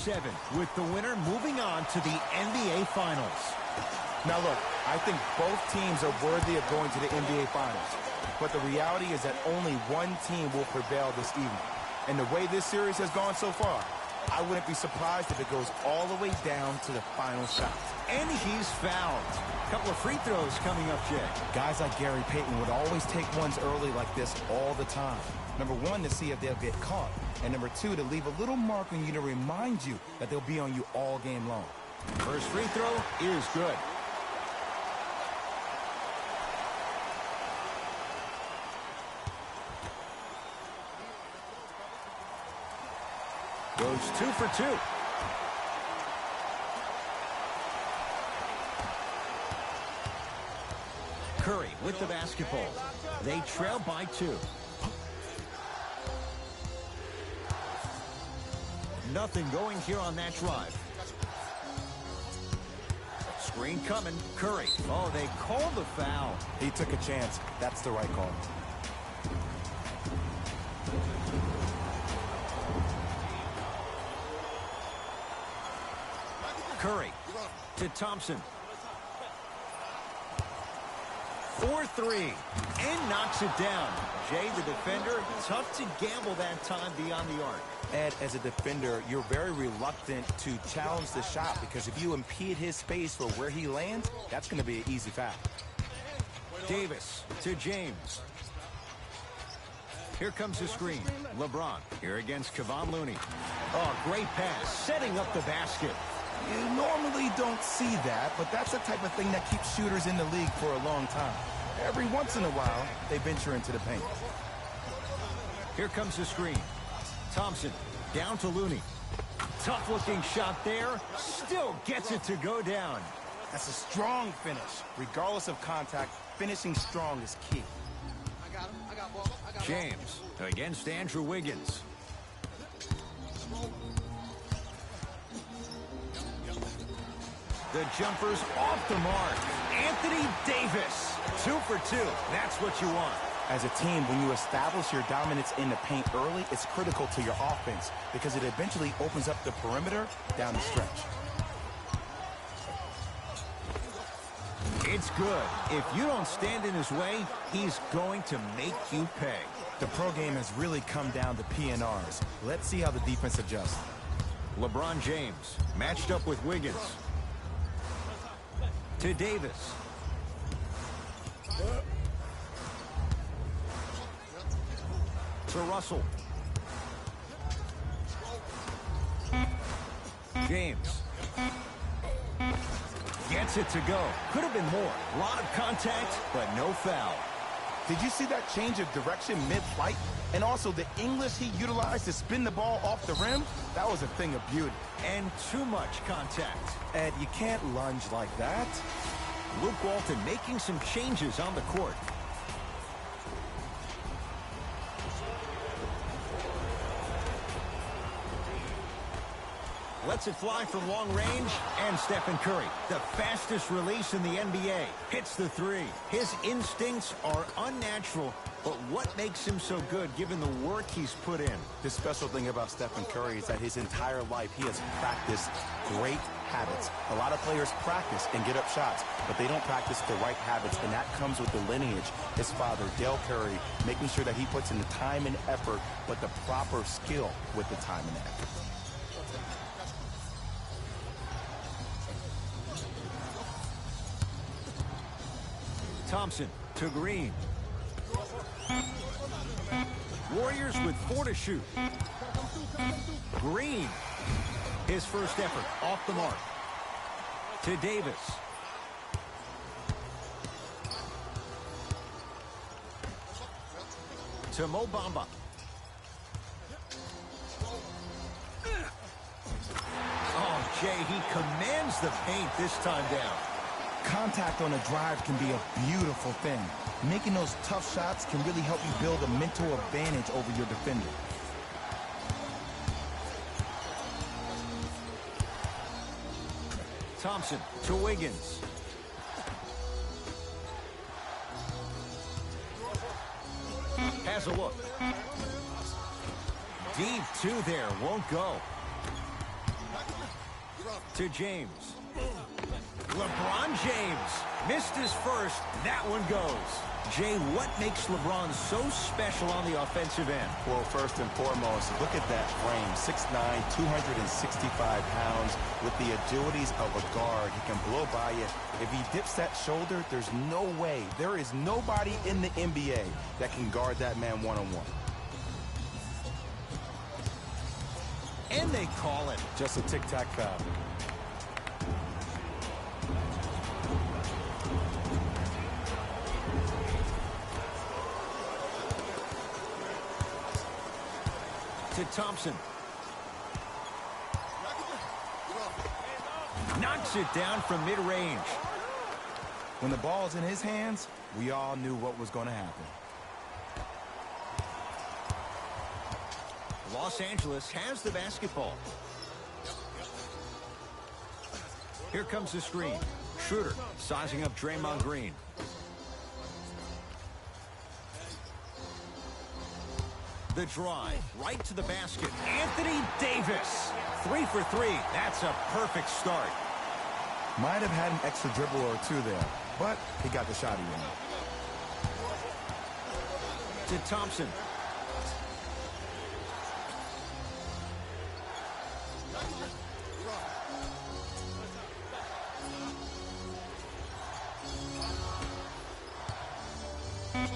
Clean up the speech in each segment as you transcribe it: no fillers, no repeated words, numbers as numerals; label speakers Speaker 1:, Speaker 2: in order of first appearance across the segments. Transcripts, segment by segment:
Speaker 1: 7, with the winner moving on to the NBA Finals.
Speaker 2: Now look, I think both teams are worthy of going to the NBA Finals. But the reality is that only one team will prevail this evening. And the way this series has gone so far, I wouldn't be surprised if it goes all the way down to the final shot.
Speaker 1: And he's fouled. A couple of free throws coming up, Jay.
Speaker 2: Guys like Gary Payton would always take ones early like this all the time. Number one, to see if they'll get caught. And number two, to leave a little mark on you to remind you that they'll be on you all game long.
Speaker 1: First free throw is good. Goes 2 for 2. Curry with the basketball. They trail by 2. Nothing going here on that drive. Screen coming. Curry. Oh, they called the foul.
Speaker 2: He took a chance. That's the right call.
Speaker 1: Curry to Thompson. 4-3 and knocks it down. Jay, the defender, tough to gamble that time beyond the arc.
Speaker 2: Ed, as a defender, you're very reluctant to challenge the shot because if you impede his space for where he lands, that's going to be an easy foul.
Speaker 1: Davis to James. Here comes the screen. LeBron here against Kevon Looney. Oh, great pass, setting up the basket.
Speaker 2: You normally don't see that, but that's the type of thing that keeps shooters in the league for a long time. Every once in a while, they venture into the paint.
Speaker 1: Here comes the screen. Thompson down to Looney. Tough-looking shot there. Still gets it to go down.
Speaker 2: That's a strong finish. Regardless of contact, finishing strong is key.
Speaker 1: James against Andrew Wiggins. The jumper's off the mark. Anthony Davis. 2 for 2. That's what you want.
Speaker 2: As a team, when you establish your dominance in the paint early, it's critical to your offense because it eventually opens up the perimeter down the stretch.
Speaker 1: It's good. If you don't stand in his way, he's going to make you pay.
Speaker 2: The pro game has really come down to PNRs. Let's see how the defense adjusts.
Speaker 1: LeBron James matched up with Wiggins. To Davis. To Russell. James. Gets it to go. Could have been more. A lot of contact, but no foul.
Speaker 2: Did you see that change of direction mid-flight? And also the English he utilized to spin the ball off the rim? That was a thing of beauty.
Speaker 1: And too much contact.
Speaker 2: Ed, you can't lunge like that.
Speaker 1: Luke Walton making some changes on the court. Lets it fly from long range, and Stephen Curry, the fastest release in the NBA, hits the 3. His instincts are unnatural, but what makes him so good given the work he's put in?
Speaker 2: The special thing about Stephen Curry is that his entire life he has practiced great habits. A lot of players practice and get up shots, but they don't practice the right habits, and that comes with the lineage. His father, Dale Curry, making sure that he puts in the time and effort, but the proper skill with the time and effort.
Speaker 1: Thompson to Green. Warriors with 4 to shoot. Green. His first effort off the mark. To Davis. To Mo Bamba. Oh, Jay, he commands the paint this time down.
Speaker 2: Contact on a drive can be a beautiful thing. Making those tough shots can really help you build a mental advantage over your defender.
Speaker 1: Thompson to Wiggins. Has a look. Deep 2 there, won't go. To James. LeBron James missed his first. That one goes. Jay, what makes LeBron so special on the offensive end?
Speaker 2: Well, first and foremost, look at that frame. 6'9", 265 pounds. With the agilities of a guard, he can blow by you. If he dips that shoulder, there's no way. There is nobody in the NBA that can guard that man one-on-one.
Speaker 1: And they call it.
Speaker 2: Just a tic-tac foul.
Speaker 1: To Thompson. Knocks it down from mid-range.
Speaker 2: When the ball's in his hands, we all knew what was going to happen.
Speaker 1: Los Angeles has the basketball. Here comes the screen. Schroeder sizing up Draymond Green. The drive, right to the basket. Anthony Davis. 3 for 3. That's a perfect start.
Speaker 2: Might have had an extra dribble or two there, but he got the shot he wanted.
Speaker 1: To Thompson.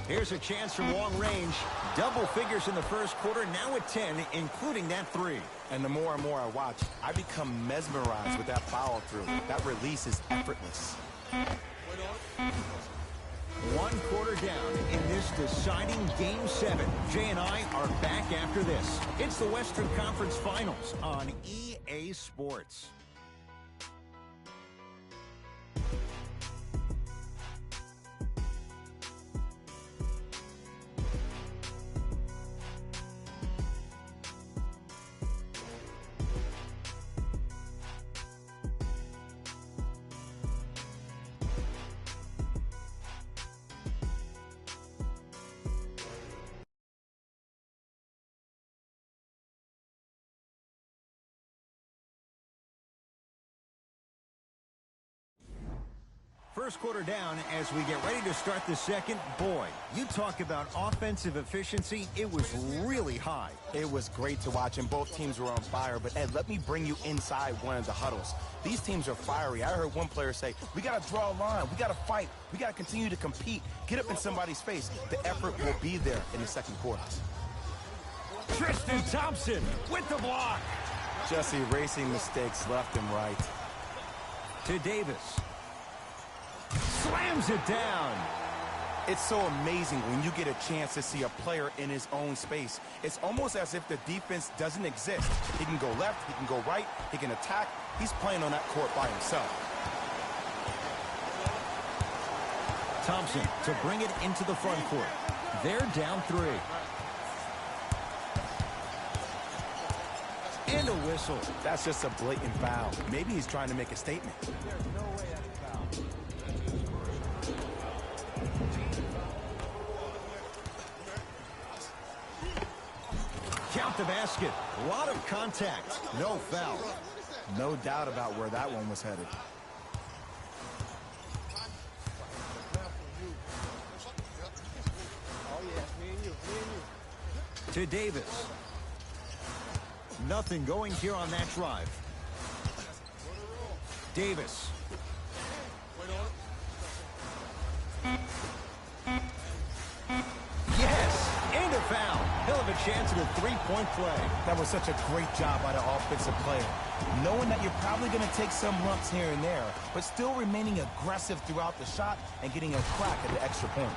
Speaker 1: Here's a chance from long range. Double figures in the first quarter, now at 10, including that 3.
Speaker 2: And the more and more I watch, I become mesmerized with that follow-through. That release is effortless.
Speaker 1: 1 quarter down in this deciding Game 7. Jay and I are back after this. It's the Western Conference Finals on EA Sports. First quarter down as we get ready to start the second. Boy, you talk about offensive efficiency. It was really high.
Speaker 2: It was great to watch, and both teams were on fire. But, Ed, let me bring you inside one of the huddles. These teams are fiery. I heard one player say, we got to draw a line. We got to fight. We got to continue to compete. Get up in somebody's face. The effort will be there in the second quarter.
Speaker 1: Tristan Thompson with the block.
Speaker 2: Just erasing mistakes left and right.
Speaker 1: To Davis. Slams it down.
Speaker 2: It's so amazing when you get a chance to see a player in his own space. It's almost as if the defense doesn't exist. He can go left, he can go right, he can attack. He's playing on that court by himself.
Speaker 1: Thompson to bring it into the front court. They're down 3. And a whistle.
Speaker 2: That's just a blatant foul. Maybe he's trying to make a statement.
Speaker 1: Count the basket. A lot of contact. No foul.
Speaker 2: No doubt about where that one was headed.
Speaker 1: To Davis. Nothing going here on that drive. Davis. Yes! And a foul. He'll have a chance at a three-point play.
Speaker 2: That was such a great job by the offensive player. Knowing that you're probably going to take some lumps here and there, but still remaining aggressive throughout the shot and getting a crack at the extra point.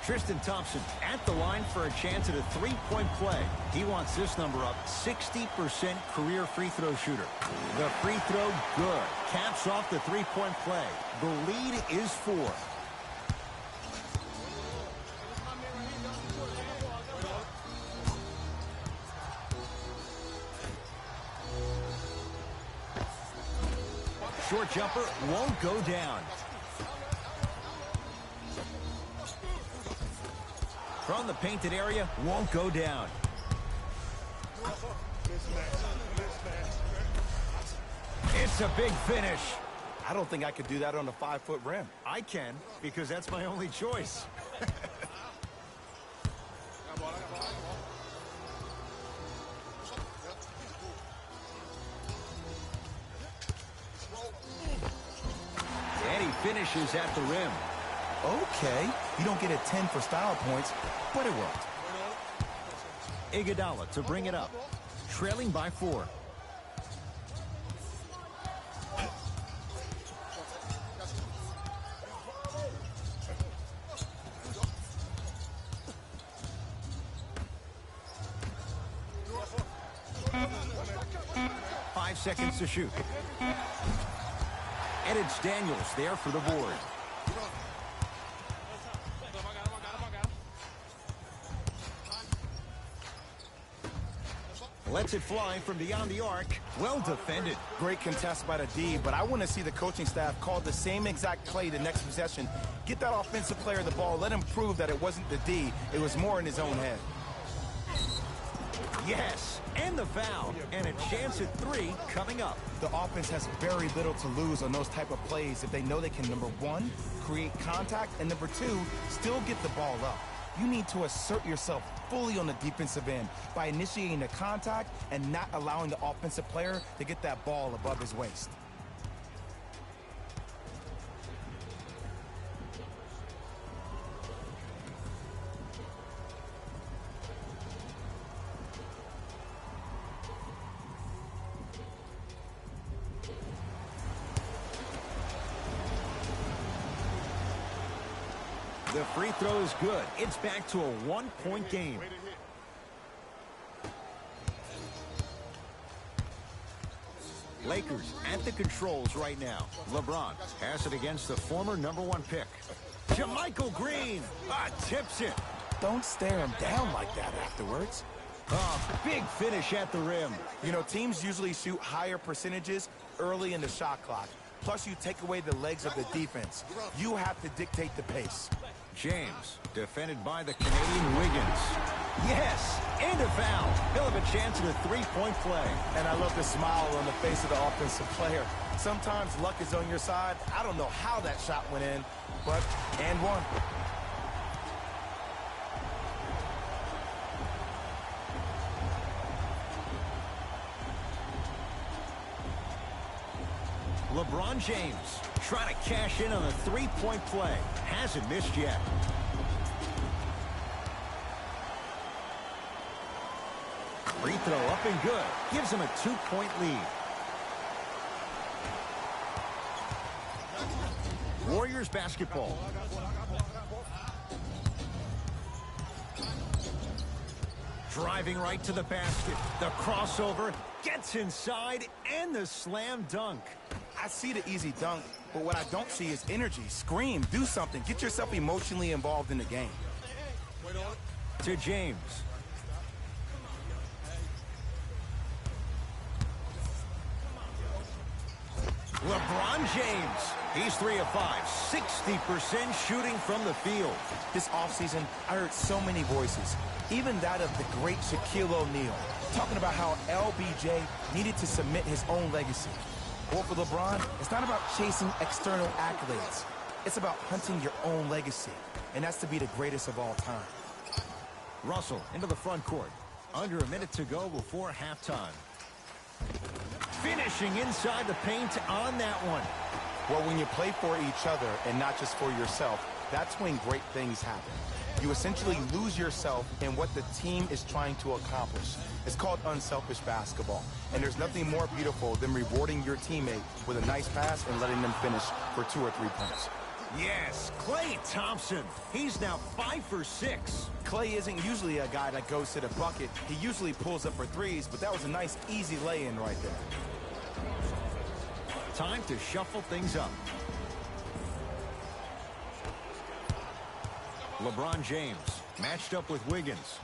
Speaker 1: Tristan Thompson at the line for a chance at a three-point play. He wants this number up. 60% career free throw shooter. The free throw, good. Caps off the three-point play. The lead is 4. Short jumper won't go down. From the painted area, won't go down. It's a big finish.
Speaker 2: I don't think I could do that on a 5-foot rim.
Speaker 1: I can, because that's my only choice. And he finishes at the rim.
Speaker 2: Okay, you don't get a 10 for style points, but it worked.
Speaker 1: Iguodala to bring it up, trailing by 4. Seconds to shoot. And it's Daniels there for the board. Lets it fly from beyond the arc. Well defended.
Speaker 2: Great contest by the D, but I want to see the coaching staff call the same exact play the next possession. Get that offensive player the ball. Let him prove that it wasn't the D. It was more in his own head.
Speaker 1: Yes, and the foul, and a chance at 3 coming up.
Speaker 2: The offense has very little to lose on those type of plays if they know they can, number 1, create contact, and number 2, still get the ball up. You need to assert yourself fully on the defensive end by initiating the contact and not allowing the offensive player to get that ball above his waist.
Speaker 1: The free throw is good. It's back to a 1-point game. Lakers at the controls right now. LeBron has it against the former #1 pick. JaMychal Green tips it.
Speaker 2: Don't stare him down like that afterwards.
Speaker 1: Big finish at the rim.
Speaker 2: You know, teams usually shoot higher percentages early in the shot clock. Plus, you take away the legs of the defense. You have to dictate the pace.
Speaker 1: James, defended by the Canadian Wiggins. Yes, and a foul. He'll have a chance at a 3-point play.
Speaker 2: And I love the smile on the face of the offensive player. Sometimes luck is on your side. I don't know how that shot went in, but and one.
Speaker 1: LeBron James trying to cash in on a 3-point play. Hasn't missed yet. Free throw up and good. Gives him a 2-point lead. Warriors basketball. Driving right to the basket. The crossover gets inside and the slam dunk.
Speaker 2: I see the easy dunk, but what I don't see is energy. Scream, do something. Get yourself emotionally involved in the game.
Speaker 1: To James. LeBron James. He's 3 of 5. 60% shooting from the field.
Speaker 2: This offseason, I heard so many voices, even that of the great Shaquille O'Neal, talking about how LBJ needed to submit his own legacy. Well, for LeBron, it's not about chasing external accolades. It's about hunting your own legacy, and that's to be the greatest of all time.
Speaker 1: Russell into the front court. Under a minute to go before halftime. Finishing inside the paint on that one.
Speaker 2: Well, when you play for each other and not just for yourself, that's when great things happen. You essentially lose yourself in what the team is trying to accomplish. It's called unselfish basketball. And there's nothing more beautiful than rewarding your teammate with a nice pass and letting them finish for 2 or 3 points.
Speaker 1: Yes, Klay Thompson. He's now 5 for 6.
Speaker 2: Klay isn't usually a guy that goes to the bucket. He usually pulls up for threes, but that was a nice, easy lay-in right there.
Speaker 1: Time to shuffle things up. LeBron James matched up with Wiggins.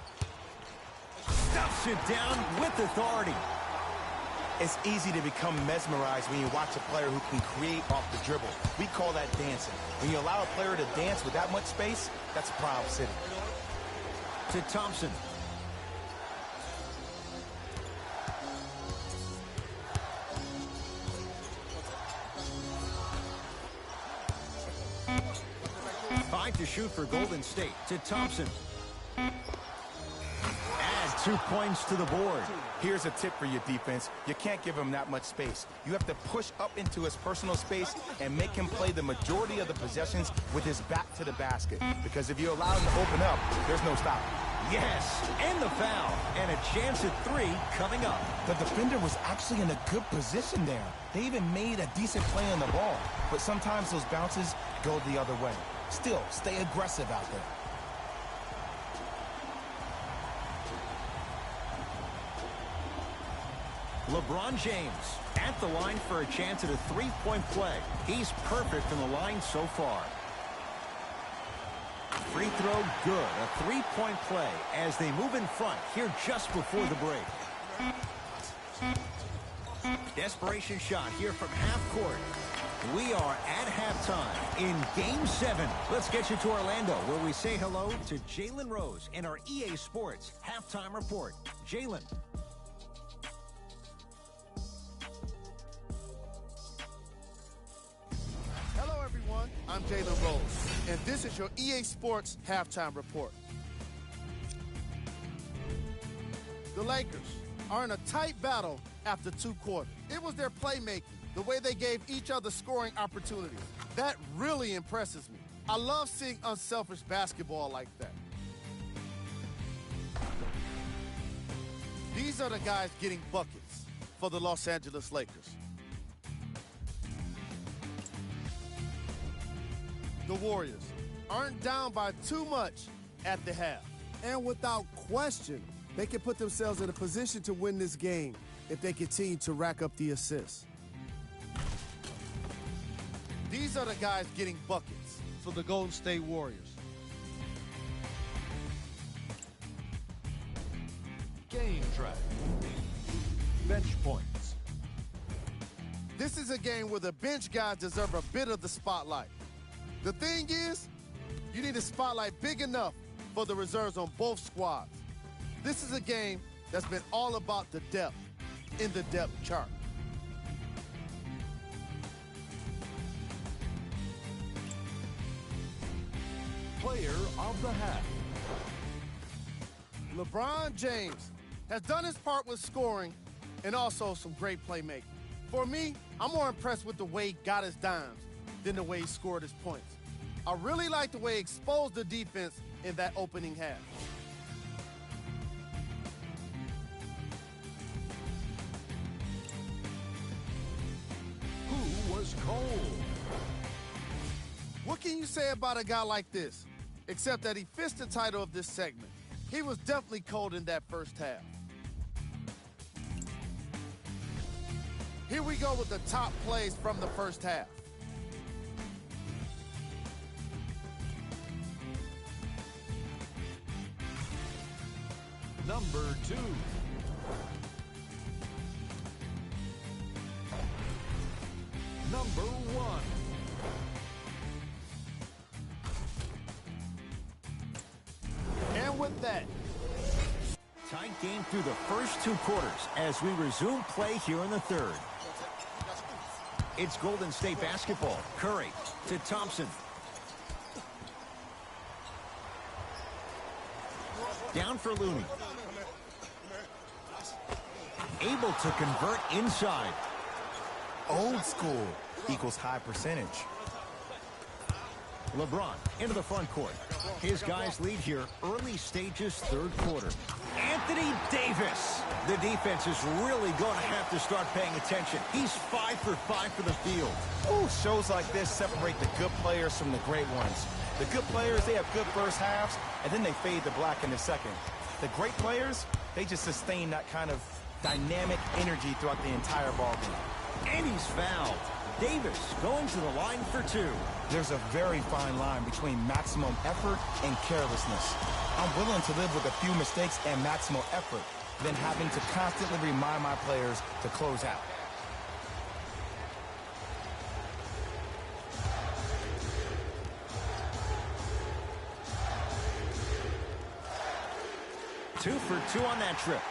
Speaker 1: Stuffs it down with authority.
Speaker 2: It's easy to become mesmerized when you watch a player who can create off the dribble. We call that dancing. When you allow a player to dance with that much space, that's Proud City.
Speaker 1: to Thompson. Five to shoot for Golden State to Thompson. Add 2 points to the board.
Speaker 2: Here's a tip for your defense. You can't give him that much space. You have to push up into his personal space and make him play the majority of the possessions with his back to the basket. Because if you allow him to open up, there's no stopping.
Speaker 1: Yes, and the foul. And a chance at 3 coming up.
Speaker 2: The defender was actually in a good position there. They even made a decent play on the ball. But sometimes those bounces go the other way. Still, stay aggressive out there.
Speaker 1: LeBron James at the line for a chance at a three-point play. He's perfect from the line so far. Free throw good. A three-point play as they move in front here just before the break. Desperation shot here from half court. We are at halftime in Game 7. Let's get you to Orlando, where we say hello to Jalen Rose in our EA Sports Halftime Report. Jalen.
Speaker 3: Hello, everyone. I'm Jalen Rose, and this is your EA Sports Halftime Report. The Lakers are in a tight battle after 2 quarters. It was their playmaking, the way they gave each other scoring opportunities. That really impresses me. I love seeing unselfish basketball like that. These are the guys getting buckets for the Los Angeles Lakers. The Warriors aren't down by too much at the half.
Speaker 4: And without question, they can put themselves in a position to win this game if they continue to rack up the assists.
Speaker 3: These are the guys getting buckets for the Golden State Warriors.
Speaker 5: Game track. Bench points.
Speaker 3: This is a game where the bench guys deserve a bit of the spotlight. The thing is, you need a spotlight big enough for the reserves on both squads. This is a game that's been all about the depth in the depth chart.
Speaker 5: Player of the half.
Speaker 3: LeBron James has done his part with scoring and also some great playmaking. For me, I'm more impressed with the way he got his dimes than the way he scored his points. I really like the way he exposed the defense in that opening half.
Speaker 5: Who was cold?
Speaker 3: What can you say about a guy like this, except that he fits the title of this segment? He was definitely cold in that first half. Here we go with the top plays from the first half.
Speaker 5: Number 2. Number 1.
Speaker 3: And with that,
Speaker 1: Tight game through the first 2 quarters as we resume play here in the third. It's Golden State basketball. Curry to Thompson. Down for Looney. Able to convert inside.
Speaker 2: Old school equals high percentage.
Speaker 1: LeBron into the front court. His guys lead here early stages third quarter. Anthony Davis. The defense is really going to have to start paying attention. He's 5 for 5 for the field.
Speaker 2: Ooh, shows like this separate the good players from the great ones. The good players, they have good first halves, and then they fade to black in the second. The great players, they just sustain that kind of dynamic energy throughout the entire ballgame.
Speaker 1: And he's fouled. Davis going to the line for 2.
Speaker 2: There's a very fine line between maximum effort and carelessness. I'm willing to live with a few mistakes and maximal effort than having to constantly remind my players to close out.
Speaker 1: 2 for 2 on that trip.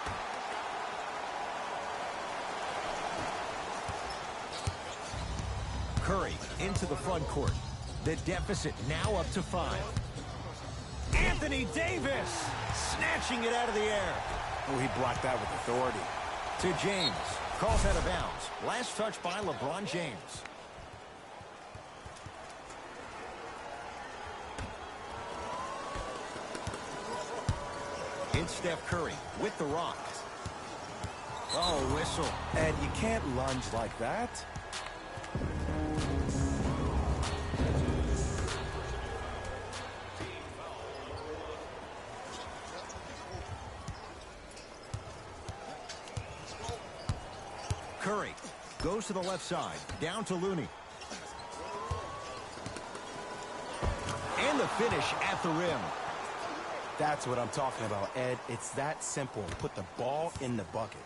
Speaker 1: Curry into the front court. The deficit now up to 5. Anthony Davis snatching it out of the air.
Speaker 2: Oh, he blocked that with authority.
Speaker 1: To James. Calls out of bounds. Last touch by LeBron James. It's Steph Curry with the rock. Oh, whistle.
Speaker 2: And you can't lunge like that.
Speaker 1: Curry goes to the left side. Down to Looney. And the finish at the rim.
Speaker 2: That's what I'm talking about, Ed. It's that simple. Put the ball in the bucket.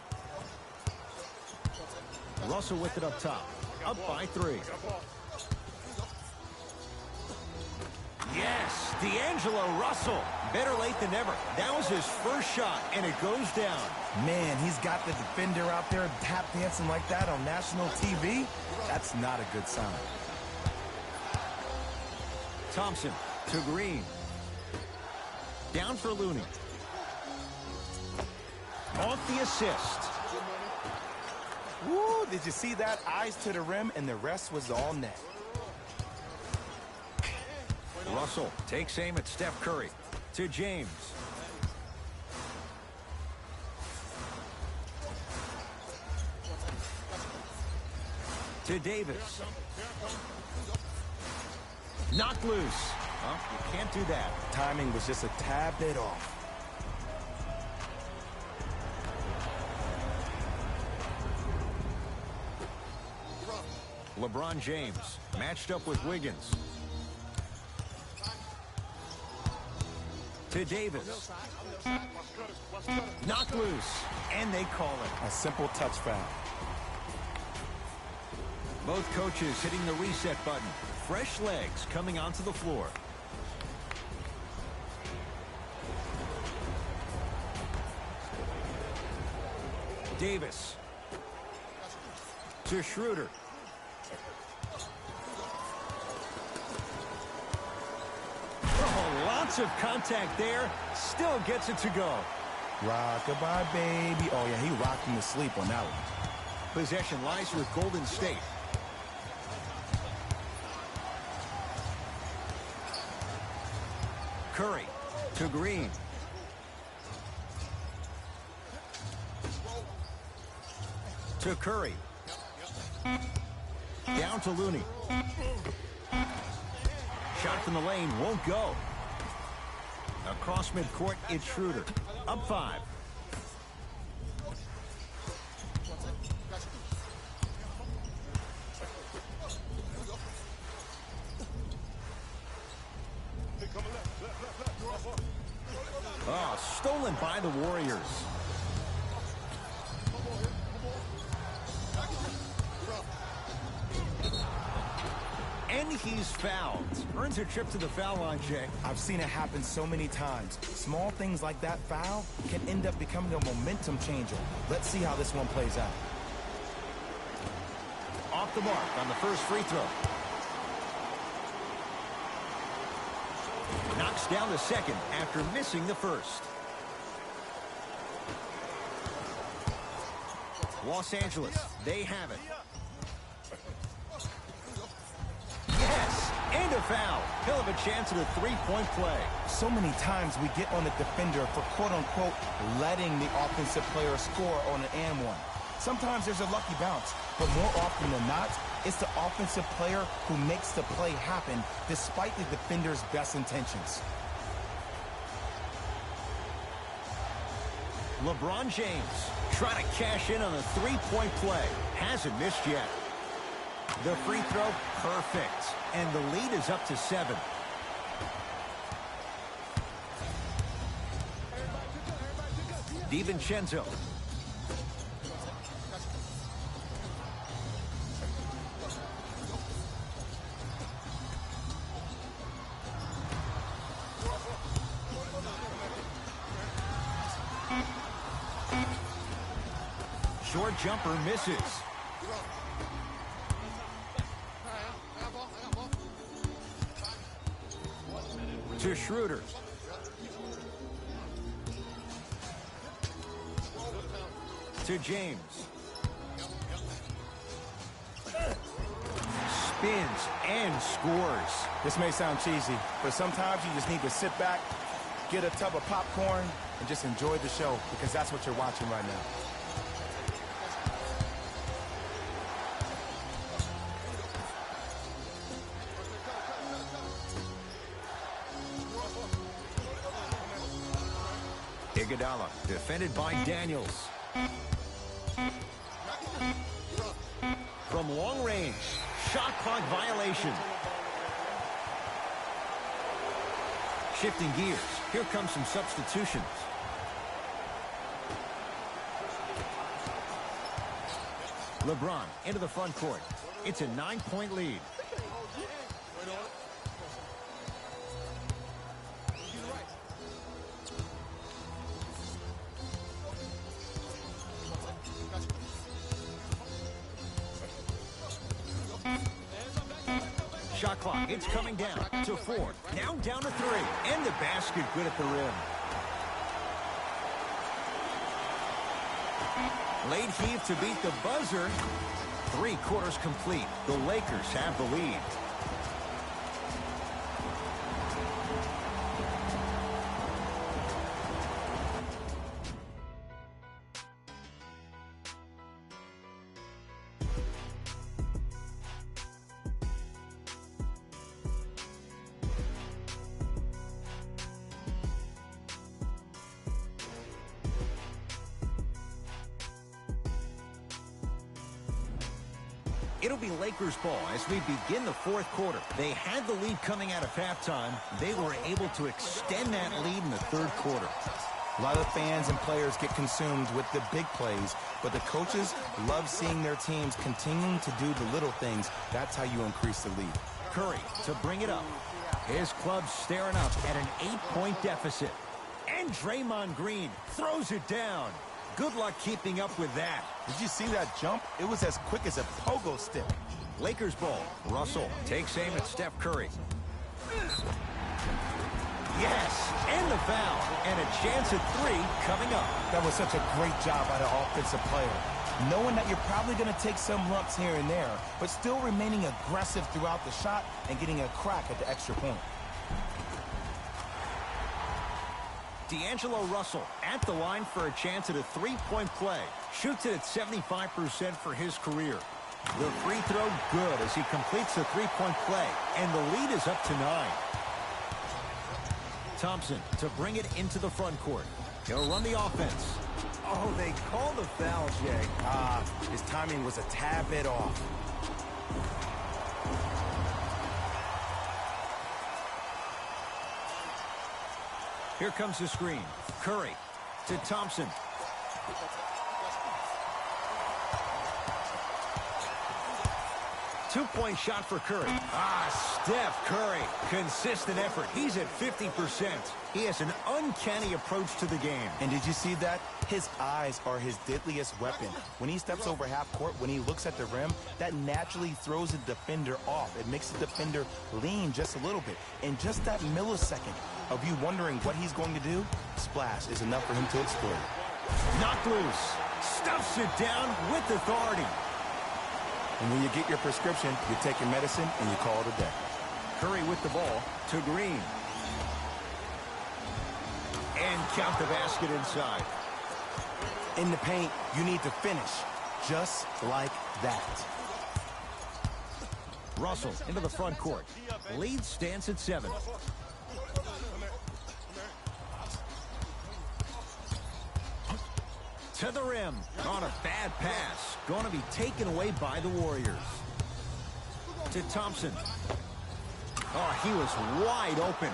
Speaker 1: Russell with it up top. Up by 3. Yes, D'Angelo Russell. Better late than never. That was his first shot, and it goes down.
Speaker 2: Man, he's got the defender out there tap dancing like that on national TV. That's not a good sign.
Speaker 1: Thompson to Green. Down for Looney. Off the assist.
Speaker 2: Woo, did you see that? Eyes to the rim, and the rest was all net.
Speaker 1: Russell takes aim at Steph Curry. To James. To Davis. Knocked loose. Well, you can't do that.
Speaker 2: Timing was just a tad bit off.
Speaker 1: LeBron James matched up with Wiggins. To Davis. Knocked loose. And they call it.
Speaker 2: A simple touch foul.
Speaker 1: Both coaches hitting the reset button. Fresh legs coming onto the floor. Davis. To Schroeder. Oh, lots of contact there. Still gets it to go.
Speaker 2: Rock-a-bye, baby. Oh, yeah, he rocked him to sleep on that one.
Speaker 1: Possession lies with Golden State. Curry to Green. To Curry. Down to Looney. Shot from the lane won't go. Across midcourt, it's Schroeder. Up 5. Oh, stolen by the Warriors. And he's fouled. Earns a trip to the foul line, Jay.
Speaker 2: I've seen it happen so many times. Small things like that foul can end up becoming a momentum changer. Let's see how this one plays out.
Speaker 1: Off the mark on the first free throw. Knocks down the second after missing the first. Los Angeles, they have it. Yes, and a foul. He'll have a chance at a three-point play.
Speaker 2: So many times we get on the defender for quote-unquote letting the offensive player score on an and one. Sometimes there's a lucky bounce, but more often than not, it's the offensive player who makes the play happen despite the defender's best intentions.
Speaker 1: LeBron James trying to cash in on a three-point play. Hasn't missed yet. The free throw, perfect. And the lead is up to 7. DiVincenzo. Short jumper misses. To Schroeder. To James. Spins and scores.
Speaker 2: This may sound cheesy, but sometimes you just need to sit back, get a tub of popcorn, and just enjoy the show, because that's what you're watching right now.
Speaker 1: Iguodala, defended by Daniels. From long range, shot clock violation. Shifting gears, here comes some substitutions. LeBron into the front court. It's a 9-point lead. Shot clock, it's coming down to 4. Now down to 3. And the basket good at the rim. Late heave to beat the buzzer. 3 quarters complete. The Lakers have the lead. It'll be Lakers ball as we begin the fourth quarter. They had the lead coming out of halftime. They were able to extend that lead in the third quarter.
Speaker 2: A lot of fans and players get consumed with the big plays, but the coaches love seeing their teams continuing to do the little things. That's how you increase the lead.
Speaker 1: Curry to bring it up. His club staring up at an 8-point deficit. And Draymond Green throws it down. Good luck keeping up with that.
Speaker 2: Did you see that jump? It was as quick as a pogo stick.
Speaker 1: Lakers ball. Russell takes aim at Steph Curry. Yes, and the foul. And a chance at 3 coming up.
Speaker 2: That was such a great job by the offensive player. Knowing that you're probably going to take some lumps here and there, but still remaining aggressive throughout the shot and getting a crack at the extra point.
Speaker 1: D'Angelo Russell at the line for a chance at a 3-point play. Shoots it at 75% for his career. The free throw good as he completes the 3-point play. And the lead is up to 9. Thompson to bring it into the front court. He'll run the offense. Oh, they call the foul, Jay.
Speaker 2: His timing was a tad bit off.
Speaker 1: Here comes the screen. Curry to Thompson. Two-point shot for Curry. Steph Curry. Consistent effort. He's at 50%. He has an uncanny approach to the game.
Speaker 2: And did you see that? His eyes are his deadliest weapon. When he steps over half court, when he looks at the rim, that naturally throws the defender off. It makes the defender lean just a little bit. In just that millisecond of you wondering what he's going to do, splash is enough for him to explode.
Speaker 1: Knocked loose. Stuffs it down with authority.
Speaker 2: And when you get your prescription, you take your medicine and you call it a day.
Speaker 1: Curry with the ball to Green. And count the basket inside.
Speaker 2: In the paint, you need to finish just like that.
Speaker 1: Russell into the front court. Lead stands at 7. To the rim. On a bad pass. Going to be taken away by the Warriors. To Thompson. Oh, he was wide open.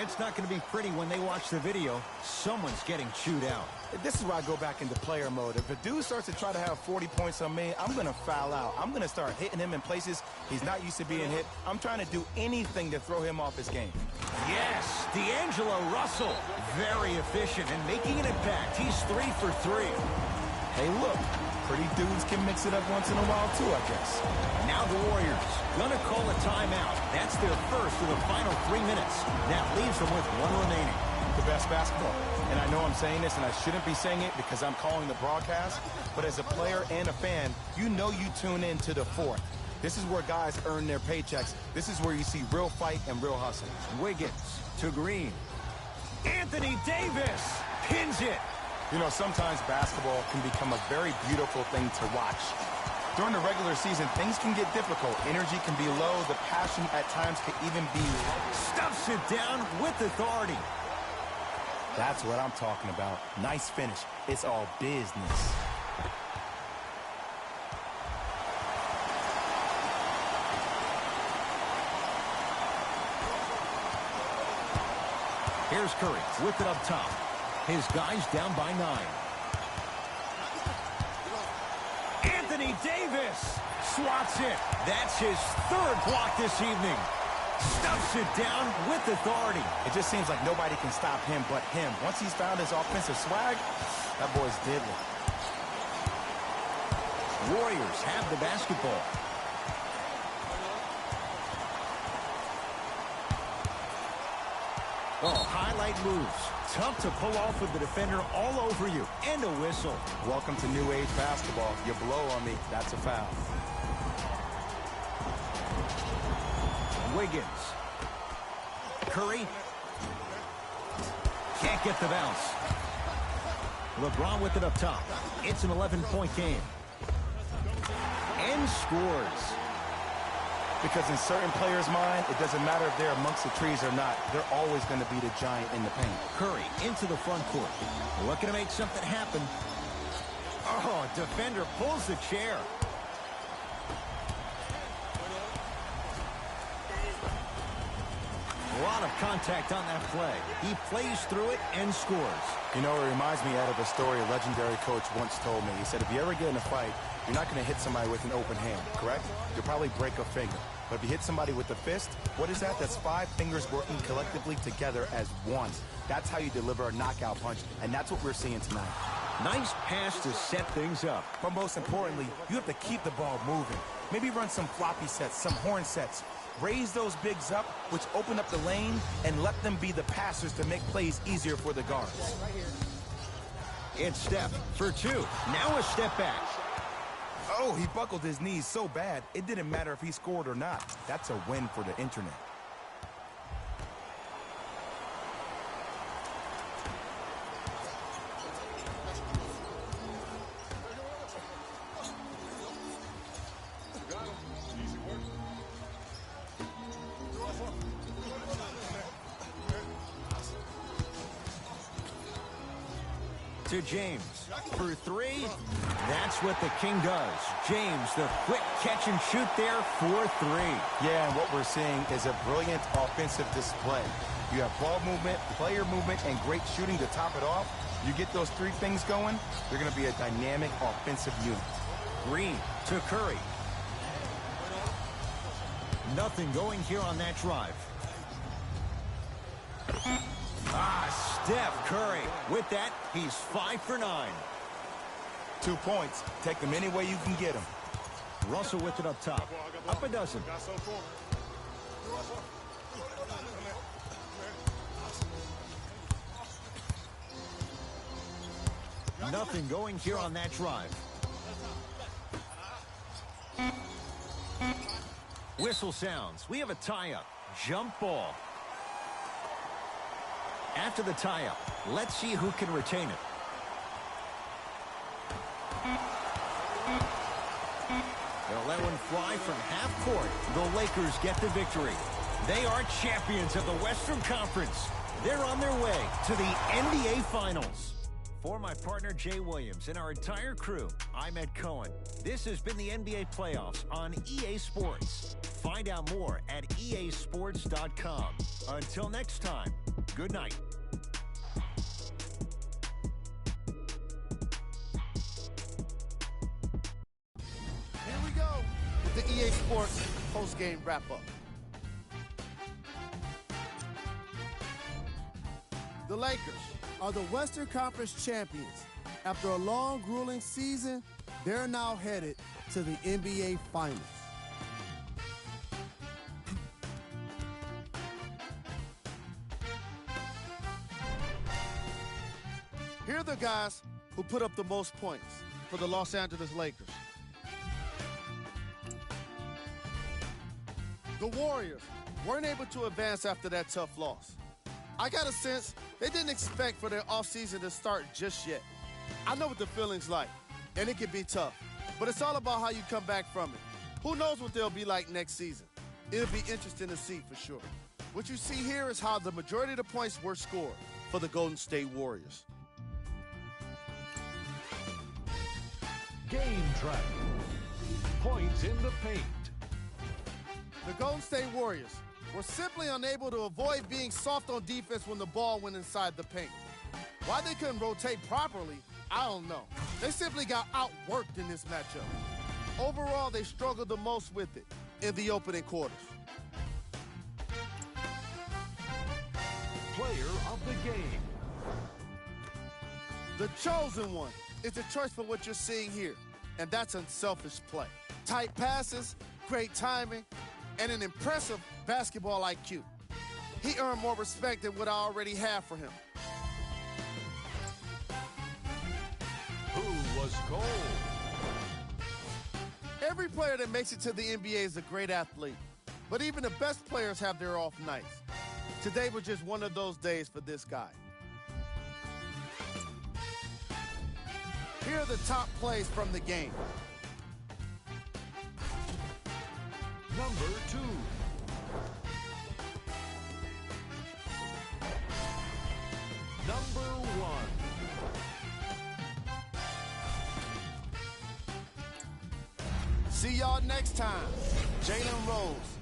Speaker 1: It's not going to be pretty when they watch the video. Someone's getting chewed out.
Speaker 2: This is where I go back into player mode. If a dude starts to try to have 40 points on me, I'm going to foul out. I'm going to start hitting him in places he's not used to being hit. I'm trying to do anything to throw him off his game.
Speaker 1: Yes, D'Angelo Russell. Very efficient and making an impact. He's 3 for 3.
Speaker 2: Hey, look. Pretty dudes can mix it up once in a while, too, I guess.
Speaker 1: Now the Warriors gonna call a timeout. That's their first of the final 3 minutes. That leaves them with 1 remaining.
Speaker 2: The best basketball. And I know I'm saying this, and I shouldn't be saying it because I'm calling the broadcast, but as a player and a fan, you know you tune in to the fourth. This is where guys earn their paychecks. This is where you see real fight and real hustle.
Speaker 1: Wiggins to Green. Anthony Davis pins it.
Speaker 2: You know, sometimes basketball can become a very beautiful thing to watch. During the regular season, things can get difficult. Energy can be low. The passion at times can even be low.
Speaker 1: Stuffs it down with authority.
Speaker 2: That's what I'm talking about. Nice finish. It's all business.
Speaker 1: Here's Curry with it up top. His guys down by 9. Anthony Davis swats it. That's his 3rd block this evening. Stuffs it down with authority.
Speaker 2: It just seems like nobody can stop him but him. Once he's found his offensive swag, that boy's deadly.
Speaker 1: Warriors have the basketball. Oh, highlight moves. Tough to pull off with the defender all over you. And a whistle.
Speaker 2: Welcome to new age basketball. You blow on me, that's a foul.
Speaker 1: Wiggins. Curry. Can't get the bounce. LeBron with it up top. It's an 11-point game. And scores.
Speaker 2: Because in certain players' mind, it doesn't matter if they're amongst the trees or not. They're always going to be the giant in the paint.
Speaker 1: Curry into the front court. Looking to make something happen. Oh, defender pulls the chair. A lot of contact on that play. He plays through it and scores.
Speaker 2: You know, it reminds me out of a story a legendary coach once told me. He said, if you ever get in a fight, you're not going to hit somebody with an open hand, correct? You'll probably break a finger. But if you hit somebody with a fist, what is that? That's 5 fingers working collectively together as one. That's how you deliver a knockout punch, and that's what we're seeing tonight.
Speaker 1: Nice pass to set things up.
Speaker 2: But most importantly, you have to keep the ball moving. Maybe run some floppy sets, some horn sets. Raise those bigs up, which open up the lane, and let them be the passers to make plays easier for the guards.
Speaker 1: It's Steph for 2. Now a step back.
Speaker 2: Oh, he buckled his knees so bad, it didn't matter if he scored or not. That's a win for the internet.
Speaker 1: To James for 3. That's what the King does. James, the quick catch and shoot there for 3.
Speaker 2: Yeah, and what we're seeing is a brilliant offensive display. You have ball movement, player movement, and great shooting to top it off. You get those 3 things going, you're going to be a dynamic offensive unit.
Speaker 1: Green to Curry. Nothing going here on that drive. Steph Curry. With that, he's 5 for 9.
Speaker 2: 2 points. Take them any way you can get them.
Speaker 1: Russell with it up top. Up a dozen. Nothing going here on that drive. Whistle sounds. We have a tie-up. Jump ball. After the tie-up, let's see who can retain it. They'll let one fly from half court. The Lakers get the victory. They are champions of the Western Conference. They're on their way to the NBA Finals. For my partner, Jay Williams, and our entire crew, I'm Ed Cohen. This has been the NBA Playoffs on EA Sports. Find out more at easports.com. Until next time, good night.
Speaker 3: Here we go with the EA Sports post-game wrap-up.
Speaker 4: The Lakers are the Western Conference champions. After a long, grueling season, they're now headed to the NBA Finals.
Speaker 3: Here are the guys who put up the most points for the Los Angeles Lakers. The Warriors weren't able to advance after that tough loss. I got a sense they didn't expect for their offseason to start just yet. I know what the feeling's like, and it can be tough, but it's all about how you come back from it. Who knows what they'll be like next season? It'll be interesting to see for sure. What you see here is how the majority of the points were scored for the Golden State Warriors.
Speaker 5: Game track. Points in the paint.
Speaker 3: The Golden State Warriors were simply unable to avoid being soft on defense when the ball went inside the paint. Why they couldn't rotate properly, I don't know. They simply got outworked in this matchup. Overall, they struggled the most with it in the opening quarters.
Speaker 5: Player of the game.
Speaker 3: The chosen one is the choice for what you're seeing here, and that's unselfish play. Tight passes, great timing, and an impressive basketball IQ. He earned more respect than what I already have for him.
Speaker 5: Who was gold?
Speaker 3: Every player that makes it to the NBA is a great athlete, but even the best players have their off nights. Today was just one of those days for this guy. Here are the top plays from the game.
Speaker 5: Number 2. Number 1.
Speaker 3: See y'all next time. Jalen Rose.